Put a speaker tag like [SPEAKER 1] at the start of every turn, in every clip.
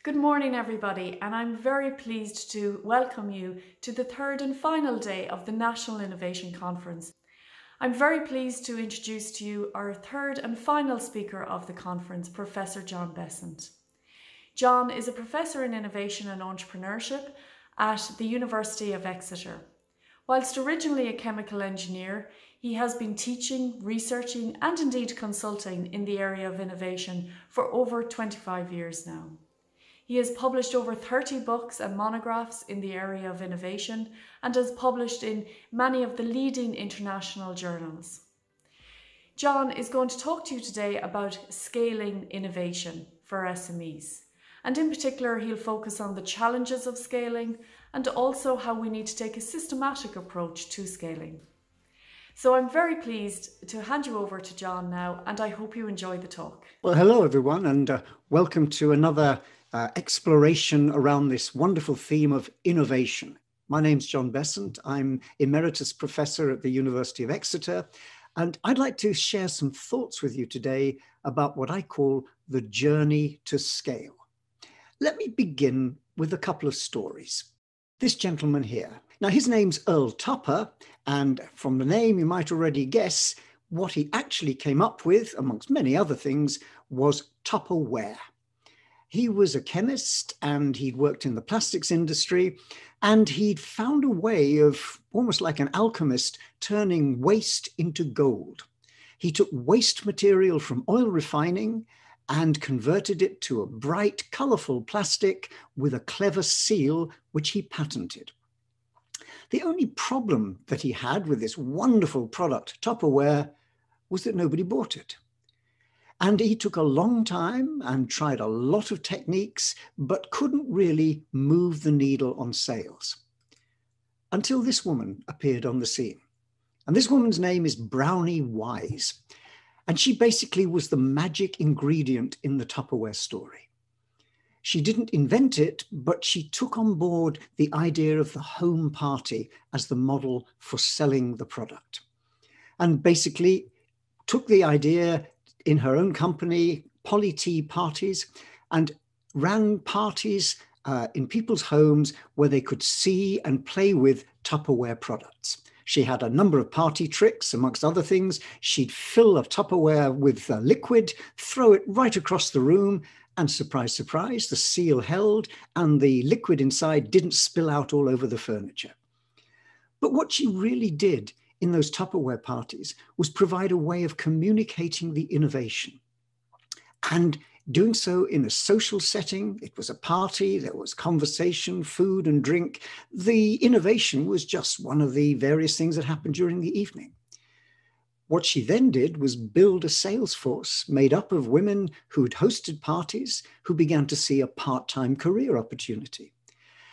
[SPEAKER 1] Good morning, everybody, and I'm very pleased to welcome you to the third and final day of the National Innovation Conference. I'm very pleased to introduce to you our third and final speaker of the conference, Professor John Bessant. John is a professor in innovation and entrepreneurship at the University of Exeter. Whilst originally a chemical engineer, he has been teaching, researching, and indeed consulting in the area of innovation for over 25 years now. He has published over 30 books and monographs in the area of innovation and has published in many of the leading international journals. John is going to talk to you today about scaling innovation for SMEs. And in particular, he'll focus on the challenges of scaling and also how we need to take a systematic approach to scaling. So I'm very pleased to hand you over to John now, and I hope you enjoy the talk.
[SPEAKER 2] Well, hello everyone, and welcome to another exploration around this wonderful theme of innovation. My name's John Bessant. I'm Emeritus Professor at the University of Exeter, and I'd like to share some thoughts with you today about what I call the journey to scale. Let me begin with a couple of stories. This gentleman here. Now, his name's Earl Tupper, and from the name you might already guess what he actually came up with, amongst many other things, was Tupperware. He was a chemist and he'd worked in the plastics industry, and he'd found a way of, almost like an alchemist, turning waste into gold. He took waste material from oil refining and converted it to a bright, colorful plastic with a clever seal, which he patented. The only problem that he had with this wonderful product, Tupperware, was that nobody bought it. And he took a long time and tried a lot of techniques, but couldn't really move the needle on sales. Until this woman appeared on the scene. And this woman's name is Brownie Wise. And she basically was the magic ingredient in the Tupperware story. She didn't invent it, but she took on board the idea of the home party as the model for selling the product. And basically took the idea in her own company, Polly Tea Parties, and ran parties in people's homes where they could see and play with Tupperware products. She had a number of party tricks, amongst other things. She'd fill a Tupperware with liquid, throw it right across the room, and surprise, surprise, the seal held and the liquid inside didn't spill out all over the furniture. But what she really did in those Tupperware parties was provide a way of communicating the innovation. And doing so in a social setting. It was a party, there was conversation, food and drink. The innovation was just one of the various things that happened during the evening. What she then did was build a sales force made up of women who'd hosted parties, who began to see a part-time career opportunity.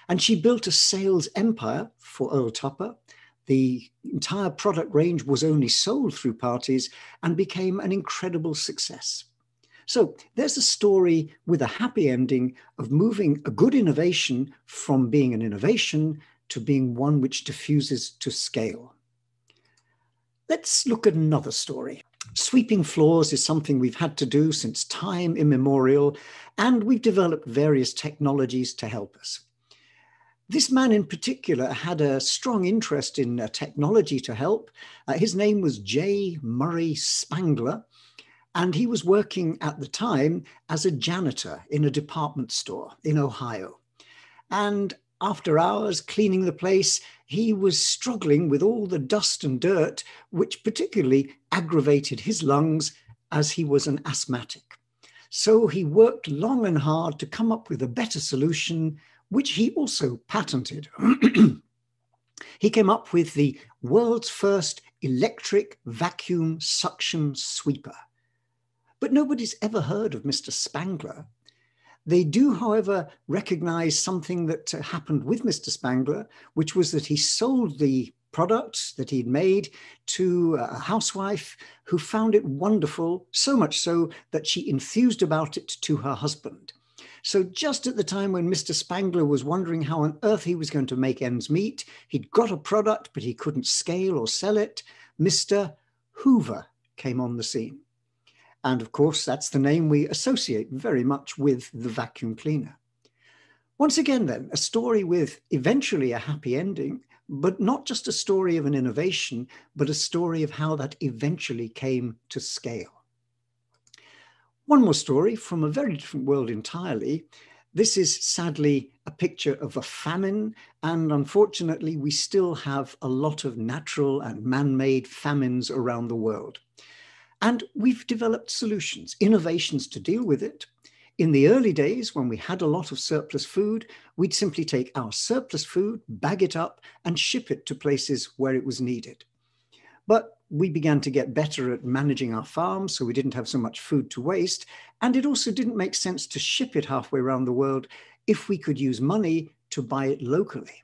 [SPEAKER 2] And she built a sales empire for Earl Tupper. The entire product range was only sold through parties and became an incredible success. So there's a story with a happy ending of moving a good innovation from being an innovation to being one which diffuses to scale. Let's look at another story. Sweeping floors is something we've had to do since time immemorial, and we've developed various technologies to help us. This man in particular had a strong interest in technology to help. His name was J. Murray Spangler, and he was working at the time as a janitor in a department store in Ohio. And after hours cleaning the place, he was struggling with all the dust and dirt, which particularly aggravated his lungs as he was an asthmatic. So he worked long and hard to come up with a better solution, which he also patented. He came up with the world's first electric vacuum suction sweeper. But nobody's ever heard of Mr. Spangler. They do, however, recognize something that happened with Mr. Spangler, which was that he sold the products that he'd made to a housewife who found it wonderful, so much so that she enthused about it to her husband. So just at the time when Mr. Spangler was wondering how on earth he was going to make ends meet, he'd got a product, but he couldn't scale or sell it, Mr. Hoover came on the scene. And of course, that's the name we associate very much with the vacuum cleaner. Once again, then, a story with eventually a happy ending, but not just a story of an innovation, but a story of how that eventually came to scale. One more story from a very different world entirely. This is sadly a picture of a famine, and unfortunately, we still have a lot of natural and man-made famines around the world. And we've developed solutions, innovations to deal with it. In the early days, when we had a lot of surplus food, we'd simply take our surplus food, bag it up, and ship it to places where it was needed. But we began to get better at managing our farms, so we didn't have so much food to waste. And it also didn't make sense to ship it halfway around the world if we could use money to buy it locally.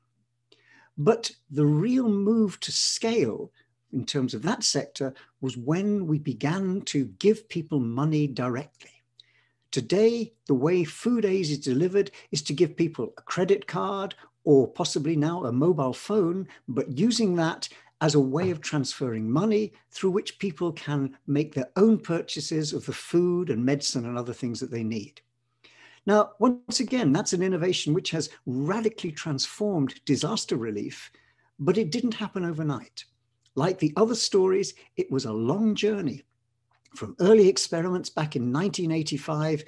[SPEAKER 2] But the real move to scale in terms of that sector was when we began to give people money directly. Today, the way food aid is delivered is to give people a credit card or possibly now a mobile phone, but using that as a way of transferring money through which people can make their own purchases of the food and medicine and other things that they need. Now, once again, that's an innovation which has radically transformed disaster relief, but it didn't happen overnight. Like the other stories, it was a long journey from early experiments back in 1985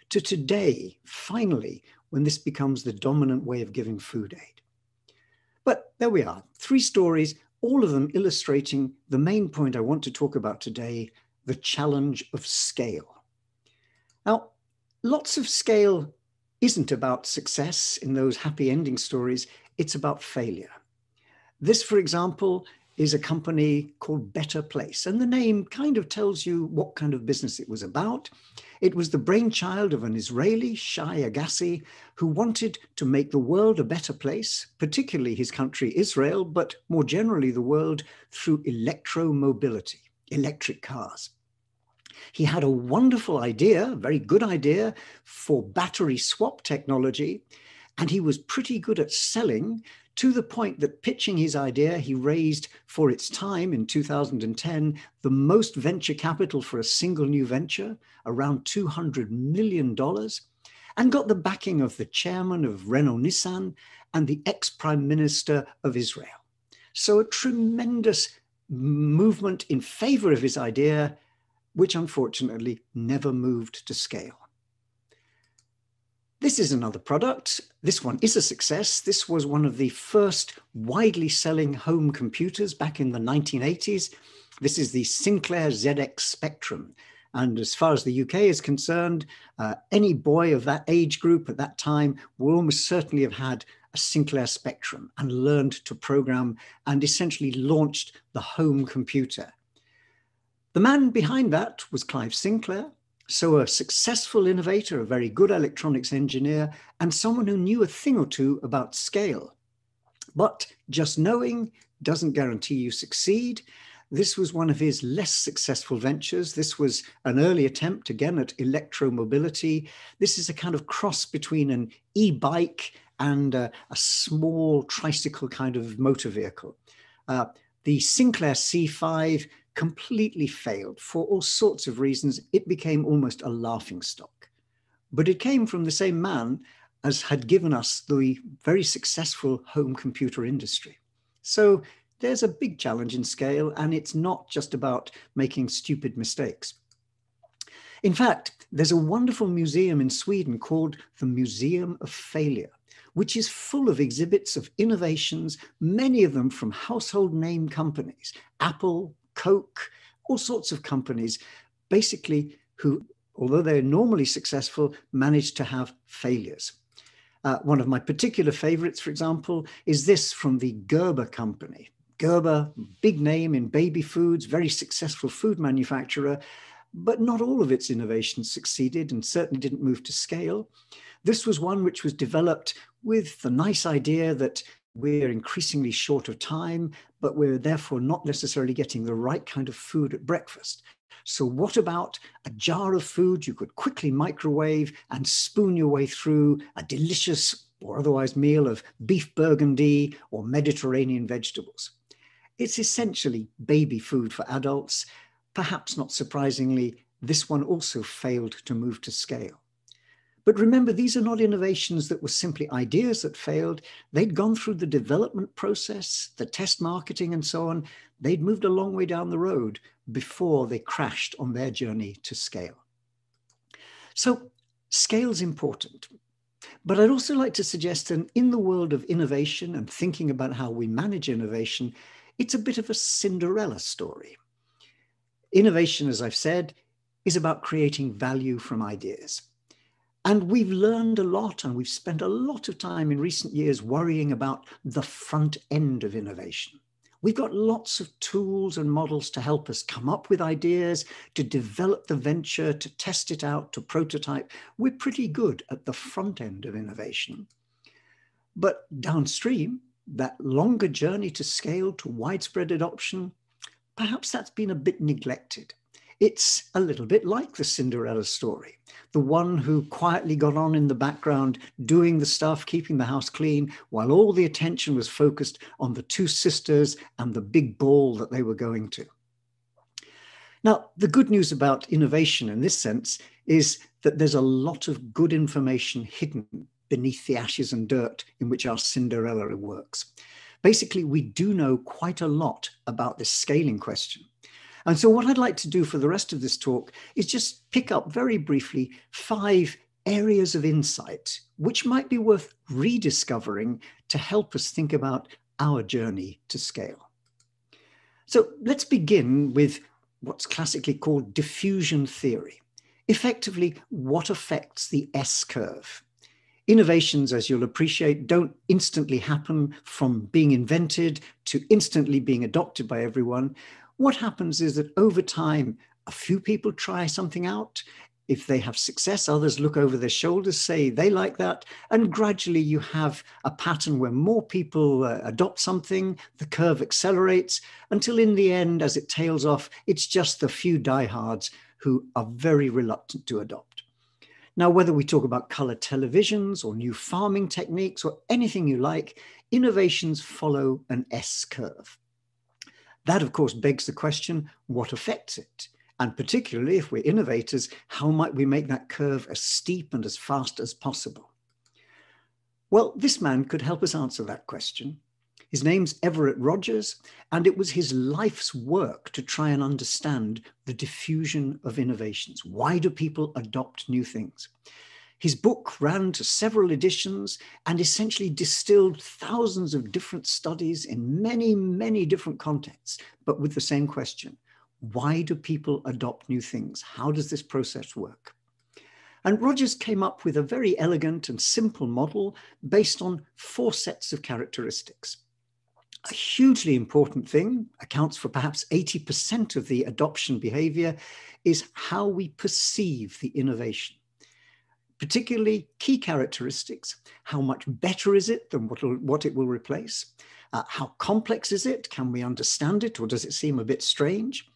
[SPEAKER 2] to today, finally, when this becomes the dominant way of giving food aid. But there we are, 3 stories, all of them illustrating the main point I want to talk about today, the challenge of scale. Now, lots of scale isn't about success in those happy ending stories, it's about failure. This, for example, is a company called Better Place. And the name kind of tells you what kind of business it was about. It was the brainchild of an Israeli, Shai Agassi, who wanted to make the world a better place, particularly his country, Israel, but more generally the world through electromobility, electric cars. He had a wonderful idea, a very good idea for battery swap technology, and he was pretty good at selling, to the point that pitching his idea, he raised for its time in 2010, the most venture capital for a single new venture, around $200 million, and got the backing of the chairman of Renault-Nissan and the ex-prime minister of Israel. So a tremendous movement in favor of his idea, which unfortunately never moved to scale. This is another product. This one is a success. This was one of the first widely selling home computers back in the 1980s. This is the Sinclair ZX Spectrum. And as far as the UK is concerned, any boy of that age group at that time will almost certainly have had a Sinclair Spectrum and learned to program and essentially launched the home computer. The man behind that was Clive Sinclair. So a successful innovator, a very good electronics engineer, and someone who knew a thing or two about scale. But just knowing doesn't guarantee you succeed. This was one of his less successful ventures. This was an early attempt, again, at electromobility. This is a kind of cross between an e-bike and a small tricycle kind of motor vehicle. The Sinclair C5 completely failed for all sorts of reasons. It became almost a laughingstock. But it came from the same man as had given us the very successful home computer industry. So there's a big challenge in scale, and it's not just about making stupid mistakes. In fact, there's a wonderful museum in Sweden called the Museum of Failure, which is full of exhibits of innovations, many of them from household name companies, Apple, Coke, all sorts of companies, basically who, although they're normally successful, managed to have failures. One of my particular favorites, for example, is this from the Gerber company. Gerber, big name in baby foods, very successful food manufacturer, but not all of its innovations succeeded and certainly didn't move to scale. This was one which was developed with the nice idea that we're increasingly short of time, but we're therefore not necessarily getting the right kind of food at breakfast. So what about a jar of food you could quickly microwave and spoon your way through a delicious or otherwise meal of beef burgundy or Mediterranean vegetables? It's essentially baby food for adults. Perhaps not surprisingly, this one also failed to move to scale. But remember, these are not innovations that were simply ideas that failed. They'd gone through the development process, the test marketing and so on. They'd moved a long way down the road before they crashed on their journey to scale. So scale's important. But I'd also like to suggest that in the world of innovation and thinking about how we manage innovation, it's a bit of a Cinderella story. Innovation, as I've said, is about creating value from ideas. And we've learned a lot, and we've spent a lot of time in recent years worrying about the front end of innovation. We've got lots of tools and models to help us come up with ideas, to develop the venture, to test it out, to prototype. We're pretty good at the front end of innovation. But downstream, that longer journey to scale, to widespread adoption, perhaps that's been a bit neglected. It's a little bit like the Cinderella story, the one who quietly got on in the background, doing the stuff, keeping the house clean, while all the attention was focused on the two sisters and the big ball that they were going to. Now, the good news about innovation in this sense is that there's a lot of good information hidden beneath the ashes and dirt in which our Cinderella works. Basically, we do know quite a lot about this scaling question. And so what I'd like to do for the rest of this talk is just pick up very briefly 5 areas of insight, which might be worth rediscovering to help us think about our journey to scale. So let's begin with what's classically called diffusion theory. Effectively, what affects the S-curve? Innovations, as you'll appreciate, don't instantly happen from being invented to instantly being adopted by everyone. What happens is that over time, a few people try something out. If they have success, others look over their shoulders, say they like that, and gradually you have a pattern where more people adopt something, the curve accelerates, until in the end, as it tails off, it's just the few diehards who are very reluctant to adopt. Now, whether we talk about color televisions or new farming techniques or anything you like, innovations follow an S-curve. That, of course, begs the question, what affects it? And particularly if we're innovators, how might we make that curve as steep and as fast as possible? Well, this man could help us answer that question. His name's Everett Rogers, and it was his life's work to try and understand the diffusion of innovations. Why do people adopt new things? His book ran to several editions and essentially distilled thousands of different studies in many, many different contexts, but with the same question. Why do people adopt new things? How does this process work? And Rogers came up with a very elegant and simple model based on 4 sets of characteristics. A hugely important thing, accounts for perhaps 80% of the adoption behavior, is how we perceive the innovation. Particularly key characteristics: how much better is it than what it will replace? How complex is it? Can we understand it, or does it seem a bit strange?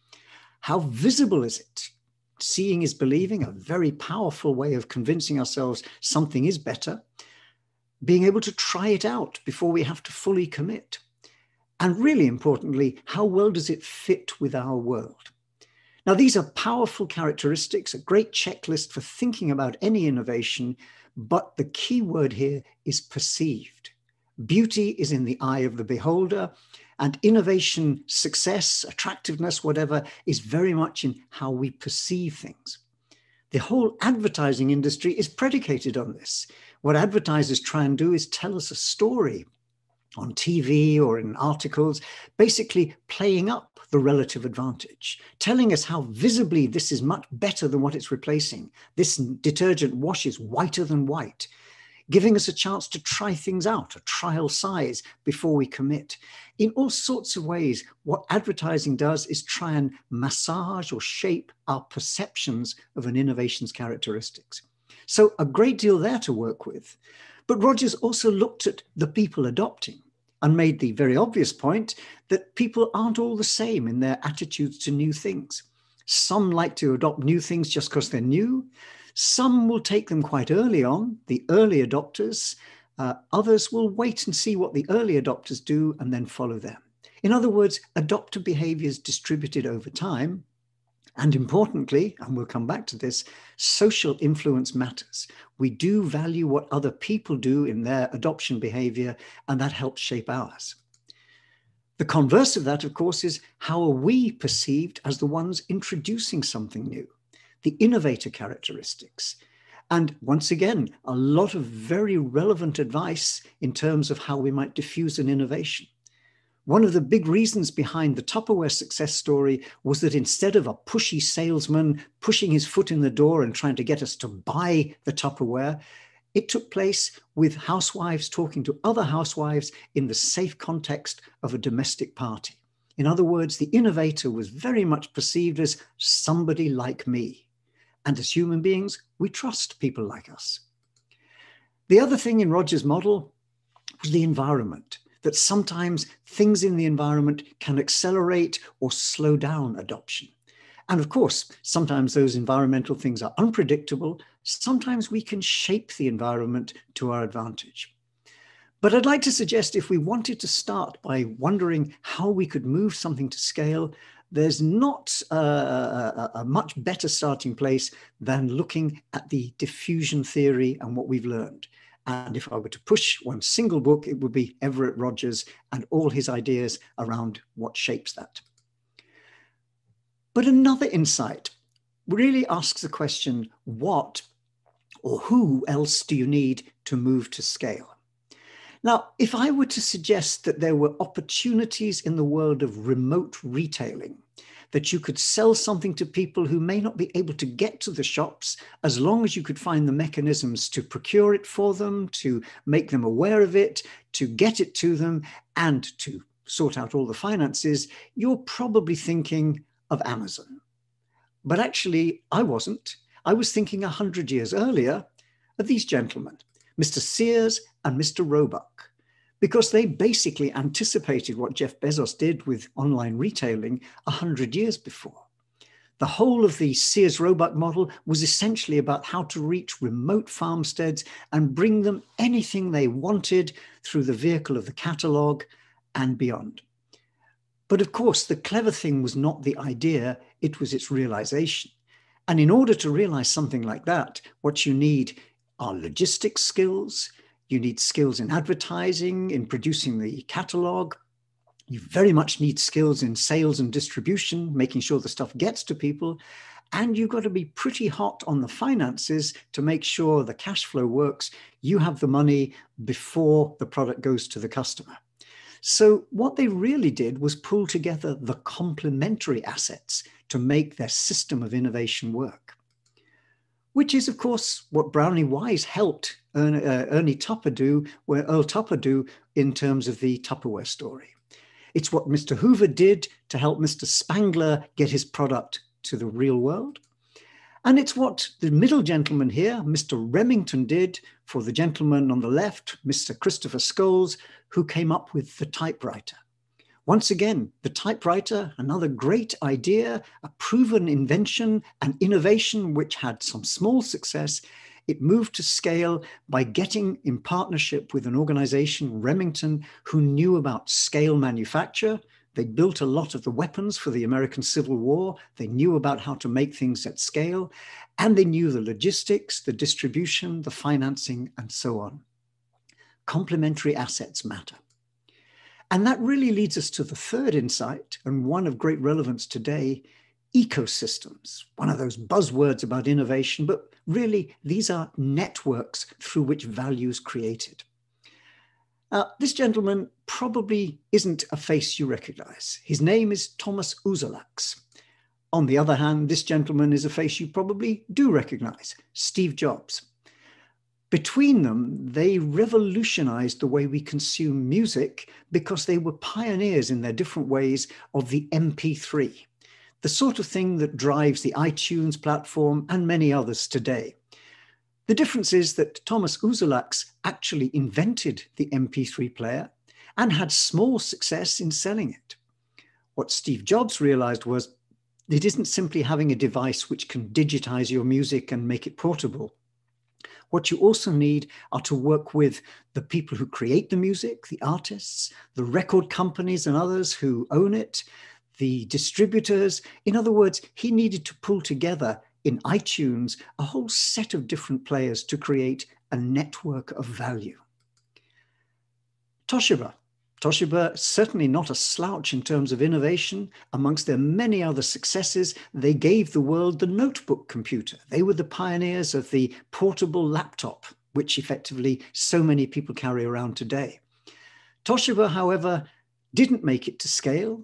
[SPEAKER 2] How visible is it? Seeing is believing, a very powerful way of convincing ourselves something is better. Being able to try it out before we have to fully commit. And really importantly, how well does it fit with our world? Now, these are powerful characteristics, a great checklist for thinking about any innovation, but the key word here is perceived. Beauty is in the eye of the beholder, and innovation, success, attractiveness, whatever, is very much in how we perceive things. The whole advertising industry is predicated on this. What advertisers try and do is tell us a story on TV or in articles, basically playing up the relative advantage, telling us how visibly this is much better than what it's replacing. This detergent washes whiter than white, giving us a chance to try things out, a trial size before we commit. In all sorts of ways, what advertising does is try and massage or shape our perceptions of an innovation's characteristics. So a great deal there to work with. But Rogers also looked at the people adopting and made the very obvious point that people aren't all the same in their attitudes to new things. Some like to adopt new things just because they're new. Some will take them quite early on, the early adopters. Others will wait and see what the early adopters do and then follow them. In other words, adopter behavior is distributed over time. And importantly, and we'll come back to this, social influence matters. We do value what other people do in their adoption behavior, and that helps shape ours. The converse of that, of course, is how are we perceived as the ones introducing something new, the innovator characteristics. And once again, a lot of very relevant advice in terms of how we might diffuse an innovation. One of the big reasons behind the Tupperware success story was that instead of a pushy salesman pushing his foot in the door and trying to get us to buy the Tupperware, it took place with housewives talking to other housewives in the safe context of a domestic party. In other words, the innovator was very much perceived as somebody like me. And as human beings, we trust people like us. The other thing in Roger's model was the environment, that sometimes things in the environment can accelerate or slow down adoption. And of course, sometimes those environmental things are unpredictable. Sometimes we can shape the environment to our advantage. But I'd like to suggest if we wanted to start by wondering how we could move something to scale, there's not a much better starting place than looking at the diffusion theory and what we've learned. And if I were to push one single book, it would be Everett Rogers and all his ideas around what shapes that. But another insight really asks the question, what or who else do you need to move to scale? Now, if I were to suggest that there were opportunities in the world of remote retailing, that you could sell something to people who may not be able to get to the shops, as long as you could find the mechanisms to procure it for them, to make them aware of it, to get it to them, and to sort out all the finances, you're probably thinking of Amazon. But actually, I wasn't. I was thinking 100 years earlier of these gentlemen, Mr. Sears and Mr. Roebuck, because they basically anticipated what Jeff Bezos did with online retailing 100 years before. The whole of the Sears Roebuck model was essentially about how to reach remote farmsteads and bring them anything they wanted through the vehicle of the catalog and beyond. But of course, the clever thing was not the idea, it was its realization. And in order to realize something like that, what you need are logistics skills. You need skills in advertising, in producing the catalog. You very much need skills in sales and distribution, making sure the stuff gets to people. And you've got to be pretty hot on the finances to make sure the cash flow works. You have the money before the product goes to the customer. So what they really did was pull together the complementary assets to make their system of innovation work, which is, of course, what Brownie Wise helped Earl Tupper do in terms of the Tupperware story. It's what Mr. Hoover did to help Mr. Spangler get his product to the real world. And it's what the middle gentleman here, Mr. Remington, did for the gentleman on the left, Mr. Christopher Scholes, who came up with the typewriter. Once again, the typewriter, another great idea, a proven invention, an innovation which had some small success. It moved to scale by getting in partnership with an organization, Remington, who knew about scale manufacture. They built a lot of the weapons for the American Civil War. They knew about how to make things at scale, and they knew the logistics, the distribution, the financing, and so on. Complementary assets matter. And that really leads us to the third insight, and one of great relevance today, ecosystems. One of those buzzwords about innovation, but really these are networks through which value is created. This gentleman probably isn't a face you recognize. His name is Thomas Uzelaks. On the other hand, this gentleman is a face you probably do recognize, Steve Jobs. Between them, they revolutionized the way we consume music because they were pioneers in their different ways of the MP3, the sort of thing that drives the iTunes platform and many others today. The difference is that Thomas Uzelaks actually invented the MP3 player and had small success in selling it. What Steve Jobs realized was it isn't simply having a device which can digitize your music and make it portable. What you also need are to work with the people who create the music, the artists, the record companies and others who own it, the distributors. In other words, he needed to pull together in iTunes a whole set of different players to create a network of value. Toshiba. Toshiba, certainly not a slouch in terms of innovation. Amongst their many other successes, they gave the world the notebook computer. They were the pioneers of the portable laptop, which effectively so many people carry around today. Toshiba, however, didn't make it to scale,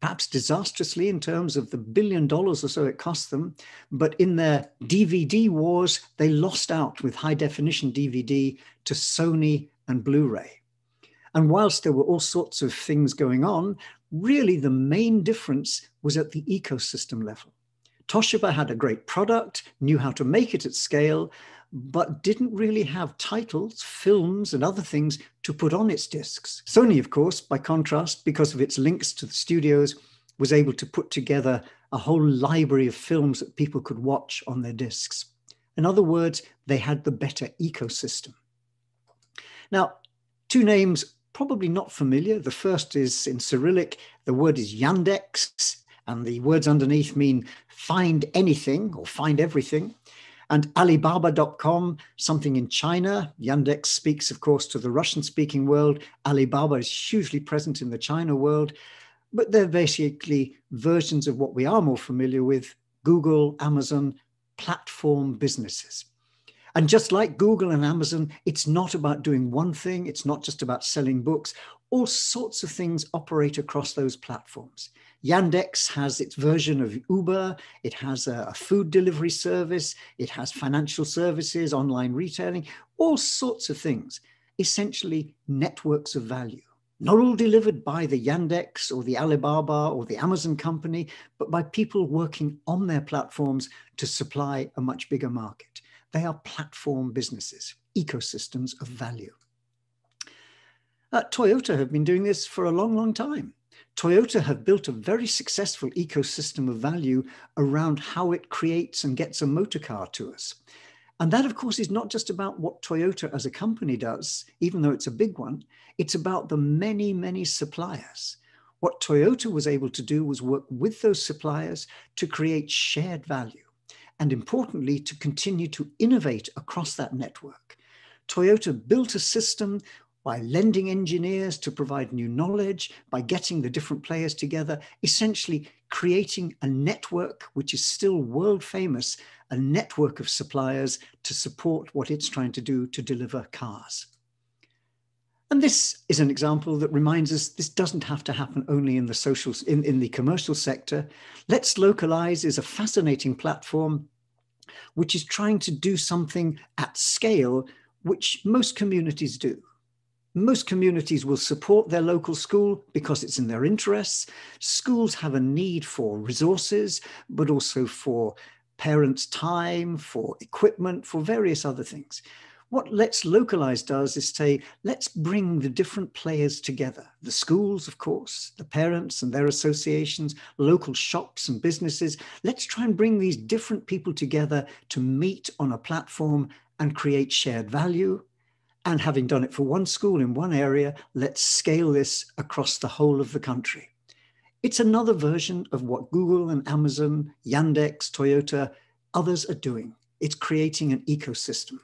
[SPEAKER 2] perhaps disastrously in terms of the $1 billion or so it cost them. But in their DVD wars, they lost out with high definition DVD to Sony and Blu-ray. And whilst there were all sorts of things going on, really the main difference was at the ecosystem level. Toshiba had a great product, knew how to make it at scale, but didn't really have titles, films, and other things to put on its discs. Sony, of course, by contrast, because of its links to the studios, was able to put together a whole library of films that people could watch on their discs. In other words, they had the better ecosystem. Now, two names probably not familiar. The first is in Cyrillic, the word is Yandex, and the words underneath mean find anything or find everything. And Alibaba.com, something in China. Yandex speaks, of course, to the Russian-speaking world. Alibaba is hugely present in the China world, but they're basically versions of what we are more familiar with, Google, Amazon, platform businesses. And just like Google and Amazon, it's not about doing one thing. It's not just about selling books. All sorts of things operate across those platforms. Yandex has its version of Uber. It has a food delivery service. It has financial services, online retailing, all sorts of things, essentially networks of value. Not all delivered by the Yandex or the Alibaba or the Amazon company, but by people working on their platforms to supply a much bigger market. They are platform businesses, ecosystems of value. Toyota have been doing this for a long, long time. Toyota have built a very successful ecosystem of value around how it creates and gets a motor car to us. And that, of course, is not just about what Toyota as a company does, even though it's a big one. It's about the many, many suppliers. What Toyota was able to do was work with those suppliers to create shared value. And importantly, to continue to innovate across that network. Toyota built a system by lending engineers to provide new knowledge, by getting the different players together, essentially creating a network which is still world famous, a network of suppliers to support what it's trying to do to deliver cars. And this is an example that reminds us this doesn't have to happen only in the in the commercial sector. Let's Localize is a fascinating platform which is trying to do something at scale, which most communities do. Most communities will support their local school because it's in their interests. Schools have a need for resources, but also for parents' time, for equipment, for various other things. What Let's Localize does is say, let's bring the different players together. The schools, of course, the parents and their associations, local shops and businesses. Let's try and bring these different people together to meet on a platform and create shared value. And having done it for one school in one area, let's scale this across the whole of the country. It's another version of what Google and Amazon, Yandex, Toyota, others are doing. It's creating an ecosystem.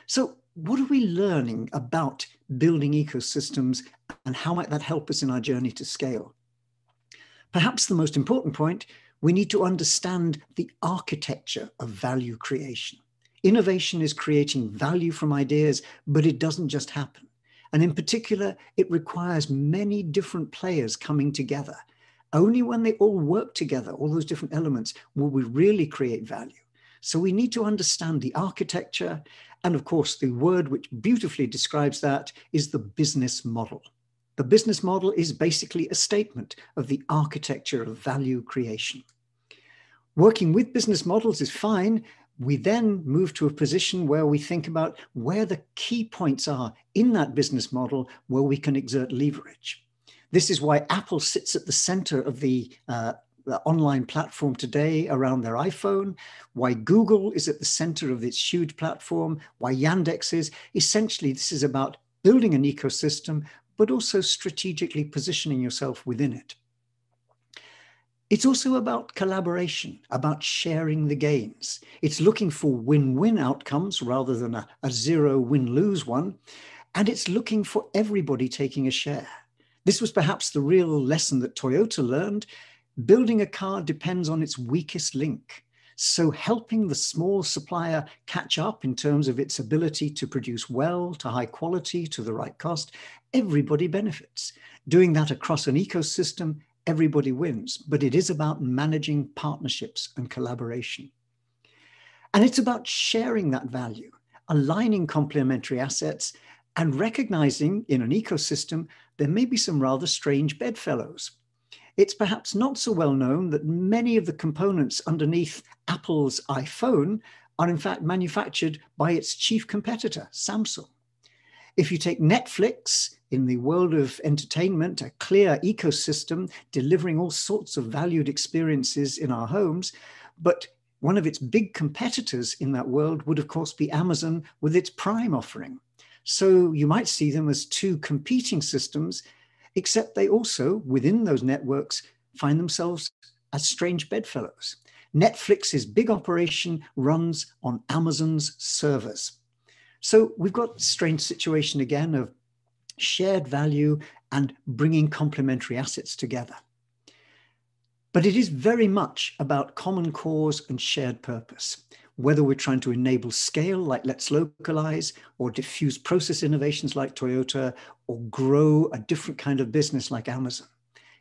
[SPEAKER 2] So what are we learning about building ecosystems and how might that help us in our journey to scale? Perhaps the most important point, we need to understand the architecture of value creation. Innovation is creating value from ideas, but it doesn't just happen. And in particular, it requires many different players coming together. Only when they all work together, all those different elements, will we really create value. So we need to understand the architecture. And of course, the word which beautifully describes that is the business model. The business model is basically a statement of the architecture of value creation. Working with business models is fine. We then move to a position where we think about where the key points are in that business model where we can exert leverage. This is why Apple sits at the center of the online platform today around their iPhone, why Google is at the center of its huge platform, why Yandex is. Essentially, this is about building an ecosystem, but also strategically positioning yourself within it. It's also about collaboration, about sharing the gains. It's looking for win-win outcomes rather than a zero win-lose one. And it's looking for everybody taking a share. This was perhaps the real lesson that Toyota learned. Building a car depends on its weakest link. So helping the small supplier catch up in terms of its ability to produce well, to high quality, to the right cost, everybody benefits. Doing that across an ecosystem, everybody wins. But it is about managing partnerships and collaboration. And it's about sharing that value, aligning complementary assets, and recognizing in an ecosystem there may be some rather strange bedfellows. It's perhaps not so well known that many of the components underneath Apple's iPhone are in fact manufactured by its chief competitor, Samsung. If you take Netflix, in the world of entertainment, a clear ecosystem delivering all sorts of valued experiences in our homes, but one of its big competitors in that world would of course be Amazon with its Prime offering. So you might see them as two competing systems, except they also, within those networks, find themselves as strange bedfellows. Netflix's big operation runs on Amazon's servers. So we've got a strange situation again of shared value and bringing complementary assets together. But it is very much about common cause and shared purpose. Whether we're trying to enable scale like Let's Localize, or diffuse process innovations like Toyota, or grow a different kind of business like Amazon.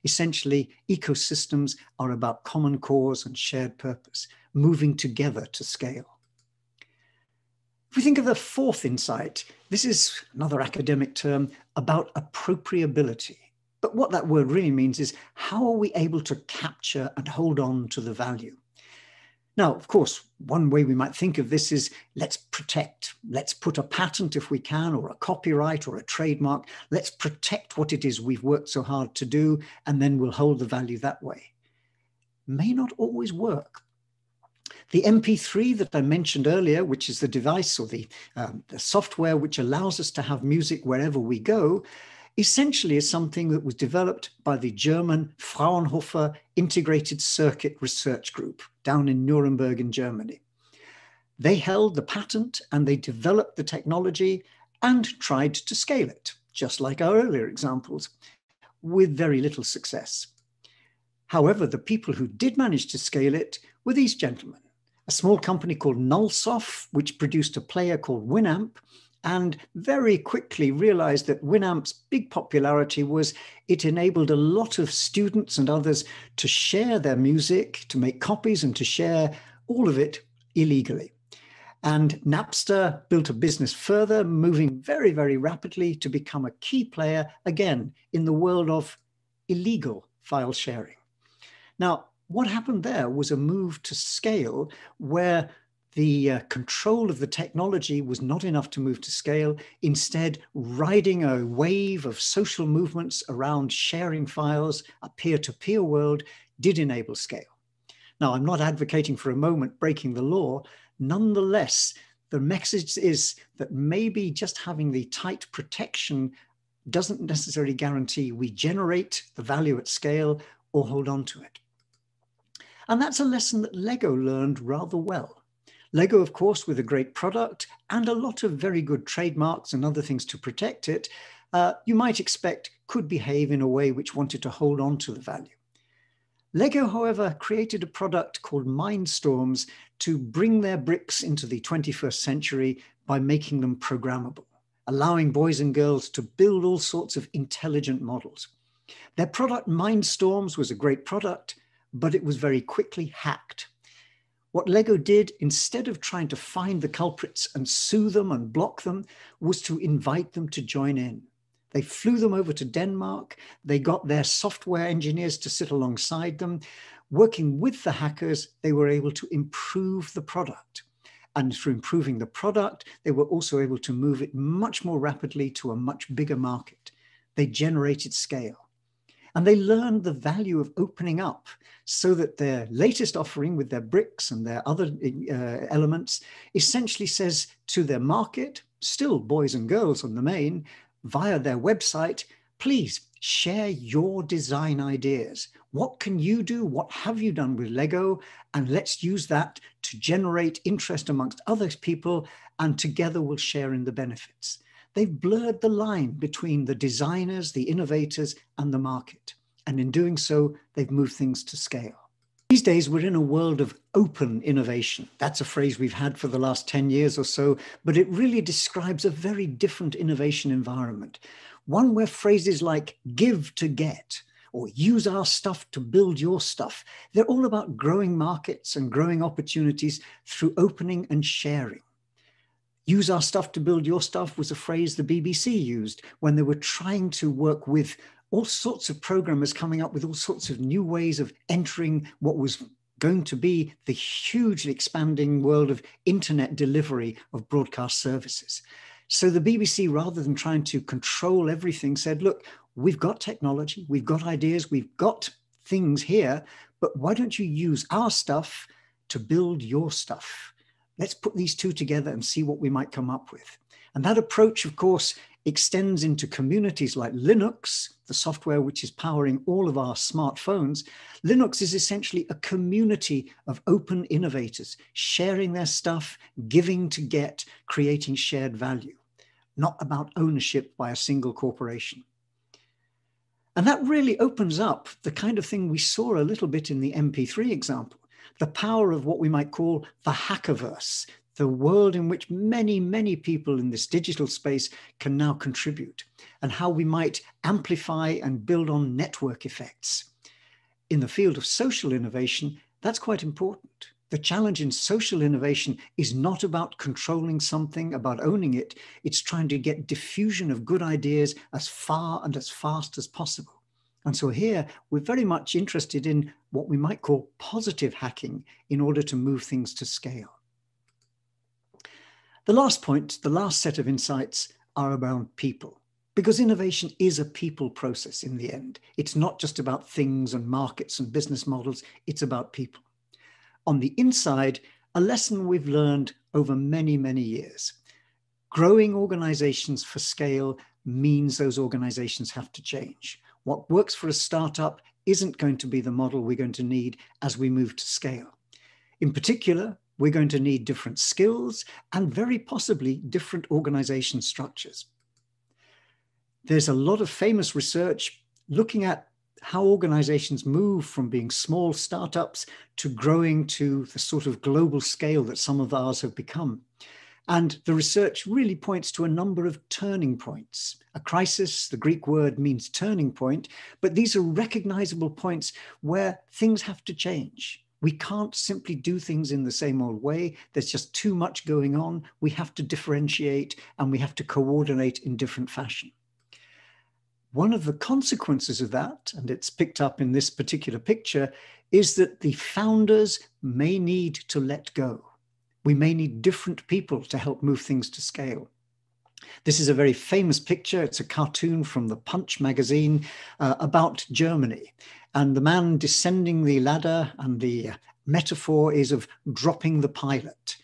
[SPEAKER 2] Essentially, ecosystems are about common cause and shared purpose, moving together to scale. If we think of the fourth insight, this is another academic term about appropriability. But what that word really means is, how are we able to capture and hold on to the value? Now, of course, one way we might think of this is, let's protect. Let's put a patent if we can, or a copyright or a trademark. Let's protect what it is we've worked so hard to do, and then we'll hold the value that way. May not always work. The MP3 that I mentioned earlier, which is the device or the software which allows us to have music wherever we go, essentially is something that was developed by the German Fraunhofer Integrated Circuit Research Group down in Nuremberg in Germany. They held the patent and they developed the technology and tried to scale it, just like our earlier examples, with very little success. However, the people who did manage to scale it were these gentlemen, a small company called Nullsoft, which produced a player called Winamp, and very quickly realized that Winamp's big popularity was it enabled a lot of students and others to share their music, to make copies and to share all of it illegally. And Napster built a business further, moving very, very rapidly to become a key player, again, in the world of illegal file sharing. Now, what happened there was a move to scale where the control of the technology was not enough to move to scale. Instead, riding a wave of social movements around sharing files, a peer-to-peer world, did enable scale. Now, I'm not advocating for a moment breaking the law. Nonetheless, the message is that maybe just having the tight protection doesn't necessarily guarantee we generate the value at scale or hold on to it. And that's a lesson that Lego learned rather well. Lego, of course, with a great product and a lot of very good trademarks and other things to protect it, you might expect could behave in a way which wanted to hold on to the value. Lego, however, created a product called Mindstorms to bring their bricks into the 21st century by making them programmable, allowing boys and girls to build all sorts of intelligent models. Their product, Mindstorms, was a great product, but it was very quickly hacked. What Lego did, instead of trying to find the culprits and sue them and block them, was to invite them to join in. They flew them over to Denmark. They got their software engineers to sit alongside them. Working with the hackers, they were able to improve the product. And through improving the product, they were also able to move it much more rapidly to a much bigger market. They generated scale. And they learned the value of opening up so that their latest offering with their bricks and their other elements essentially says to their market, still boys and girls on the main, via their website, please Share your design ideas. What can you do? What have you done with Lego? And let's use that to generate interest amongst other people, and together we'll share in the benefits. They've blurred the line between the designers, the innovators, and the market. And in doing so, they've moved things to scale. These days, we're in a world of open innovation. That's a phrase we've had for the last 10 years or so, but it really describes a very different innovation environment. One where phrases like give to get or use our stuff to build your stuff, they're all about growing markets and growing opportunities through opening and sharing. Use our stuff to build your stuff was a phrase the BBC used when they were trying to work with all sorts of programmers coming up with all sorts of new ways of entering what was going to be the hugely expanding world of internet delivery of broadcast services. So the BBC, rather than trying to control everything, said, look, we've got technology, we've got ideas, we've got things here, but why don't you use our stuff to build your stuff? Let's put these two together and see what we might come up with. And that approach, of course, extends into communities like Linux, the software which is powering all of our smartphones. Linux is essentially a community of open innovators, sharing their stuff, giving to get, creating shared value, not about ownership by a single corporation. And that really opens up the kind of thing we saw a little bit in the MP3 example, the power of what we might call the hackerverse, the world in which many, many people in this digital space can now contribute, and how we might amplify and build on network effects. In the field of social innovation, that's quite important. The challenge in social innovation is not about controlling something, about owning it. It's trying to get diffusion of good ideas as far and as fast as possible. And so here, we're very much interested in what we might call positive hacking in order to move things to scale. The last point, the last set of insights are around people, because innovation is a people process in the end. It's not just about things and markets and business models, it's about people. On the inside, a lesson we've learned over many, many years. Growing organizations for scale means those organizations have to change. What works for a startup isn't going to be the model we're going to need as we move to scale. In particular, we're going to need different skills and very possibly different organization structures. There's a lot of famous research looking at how organizations move from being small startups to growing to the sort of global scale that some of ours have become. And the research really points to a number of turning points. A crisis, the Greek word means turning point, but these are recognizable points where things have to change. We can't simply do things in the same old way. There's just too much going on. We have to differentiate and we have to coordinate in different fashion. One of the consequences of that, and it's picked up in this particular picture, is that the founders may need to let go. We may need different people to help move things to scale. This is a very famous picture. It's a cartoon from the Punch magazine about Germany. And the man descending the ladder, and the metaphor is of dropping the pilot.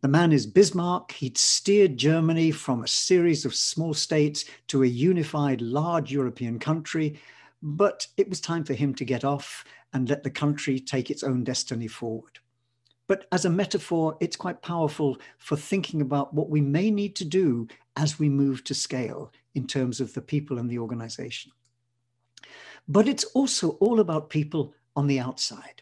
[SPEAKER 2] The man is Bismarck. He'd steered Germany from a series of small states to a unified large European country, but it was time for him to get off and let the country take its own destiny forward. But as a metaphor, it's quite powerful for thinking about what we may need to do as we move to scale in terms of the people and the organization. But it's also all about people on the outside.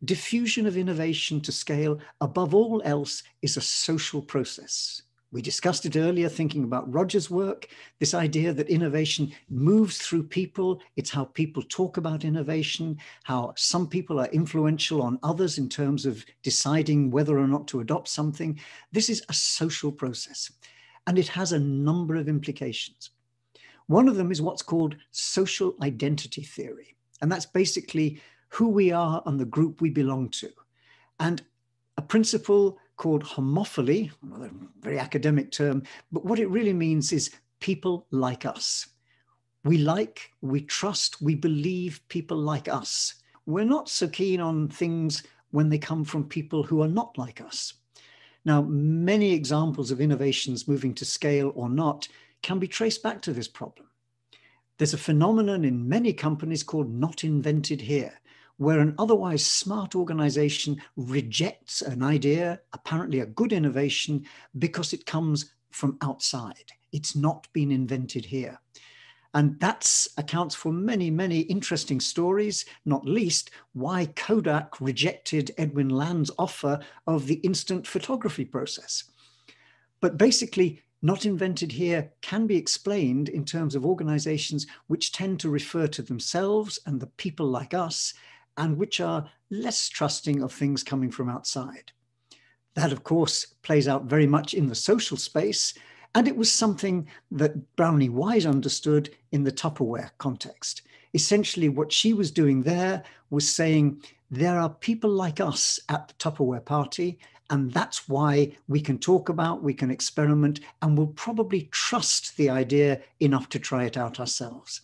[SPEAKER 2] Diffusion of innovation to scale, above all else, is a social process. We discussed it earlier, thinking about Roger's work, this idea that innovation moves through people. It's how people talk about innovation, how some people are influential on others in terms of deciding whether or not to adopt something. This is a social process, and it has a number of implications. One of them is what's called social identity theory, and that's basically who we are and the group we belong to. And a principle called homophily, another very academic term, but what it really means is people like us. We like, we trust, we believe people like us. We're not so keen on things when they come from people who are not like us. Now, many examples of innovations moving to scale or not can be traced back to this problem. There's a phenomenon in many companies called not invented here, where an otherwise smart organization rejects an idea, apparently a good innovation, because it comes from outside. It's not been invented here. And that accounts for many, many interesting stories, not least why Kodak rejected Edwin Land's offer of the instant photography process. But basically, not invented here can be explained in terms of organizations which tend to refer to themselves and the people like us, and which are less trusting of things coming from outside. That, of course, plays out very much in the social space, and it was something that Brownie Wise understood in the Tupperware context. Essentially, what she was doing there was saying, there are people like us at the Tupperware party, and that's why we can talk about, we can experiment, and we'll probably trust the idea enough to try it out ourselves.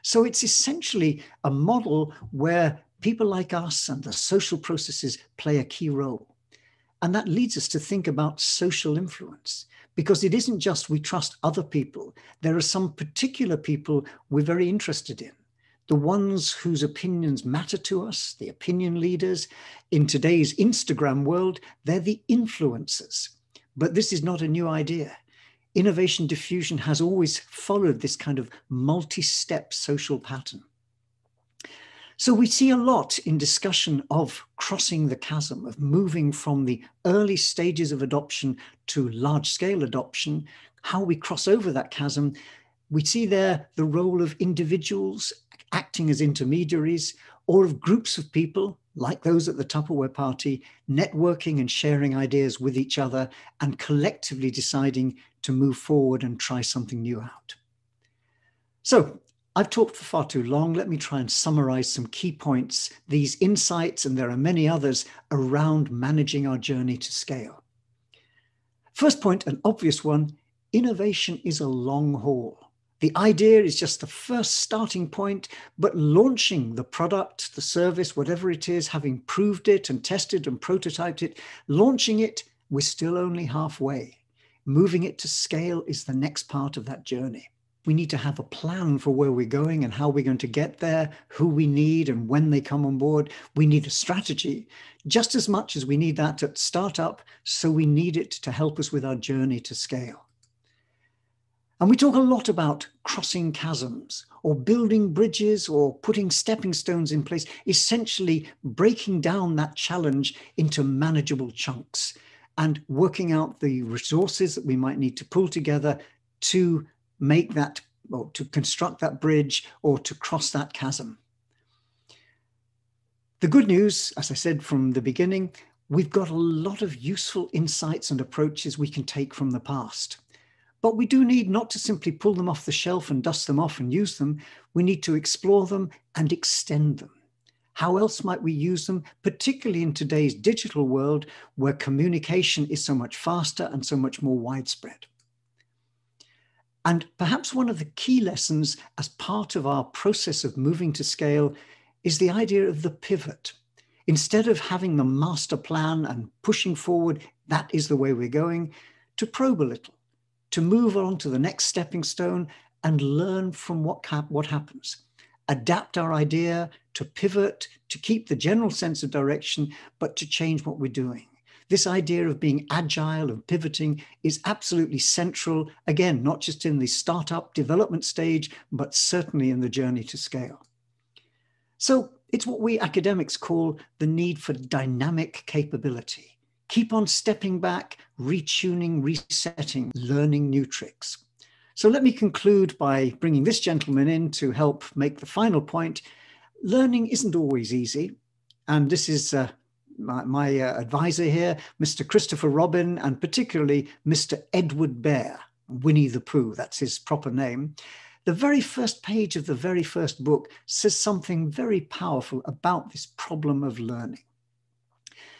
[SPEAKER 2] So it's essentially a model where people like us and the social processes play a key role. And that leads us to think about social influence, because it isn't just we trust other people. There are some particular people we're very interested in. The ones whose opinions matter to us, the opinion leaders. In today's Instagram world, they're the influencers. But this is not a new idea. Innovation diffusion has always followed this kind of multi-step social pattern. So we see a lot in discussion of crossing the chasm, of moving from the early stages of adoption to large-scale adoption, how we cross over that chasm. We see there the role of individuals acting as intermediaries, or of groups of people, like those at the Tupperware party, networking and sharing ideas with each other and collectively deciding to move forward and try something new out. So I've talked for far too long. Let me try and summarize some key points, these insights, and there are many others around managing our journey to scale. First point, an obvious one, innovation is a long haul. The idea is just the first starting point, but launching the product, the service, whatever it is, having proved it and tested and prototyped it, launching it, we're still only halfway. Moving it to scale is the next part of that journey. We need to have a plan for where we're going and how we're going to get there, who we need and when they come on board. We need a strategy just as much as we need that at startup, so we need it to help us with our journey to scale. And we talk a lot about crossing chasms or building bridges or putting stepping stones in place, essentially breaking down that challenge into manageable chunks and working out the resources that we might need to pull together to make that, or to construct that bridge or to cross that chasm. The good news, as I said from the beginning, we've got a lot of useful insights and approaches we can take from the past. But we do need not to simply pull them off the shelf and dust them off and use them. We need to explore them and extend them. How else might we use them, particularly in today's digital world where communication is so much faster and so much more widespread? And perhaps one of the key lessons as part of our process of moving to scale is the idea of the pivot. Instead of having the master plan and pushing forward, that is the way we're going, to probe a little, to move on to the next stepping stone and learn from what happens. Adapt our idea, to pivot, to keep the general sense of direction, but to change what we're doing. This idea of being agile and pivoting is absolutely central, again, not just in the startup development stage, but certainly in the journey to scale. So it's what we academics call the need for dynamic capability. Keep on stepping back, retuning, resetting, learning new tricks. So let me conclude by bringing this gentleman in to help make the final point. Learning isn't always easy. And this is my advisor here, Mr. Christopher Robin, and particularly Mr. Edward Bear, Winnie the Pooh, that's his proper name. The very first page of the very first book says something very powerful about this problem of learning.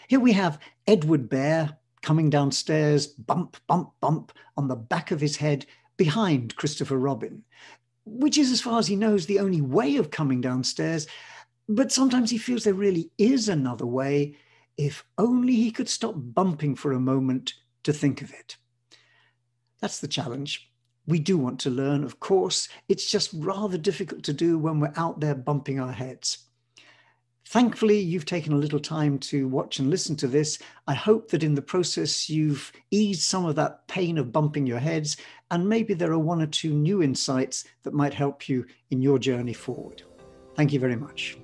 [SPEAKER 2] Here we have Edward Bear coming downstairs, bump, bump, bump, on the back of his head behind Christopher Robin, which is, as far as he knows, the only way of coming downstairs. But sometimes he feels there really is another way, if only he could stop bumping for a moment to think of it. That's the challenge. We do want to learn, of course. It's just rather difficult to do when we're out there bumping our heads. Thankfully, you've taken a little time to watch and listen to this. I hope that in the process, you've eased some of that pain of bumping your heads, and maybe there are one or two new insights that might help you in your journey forward. Thank you very much.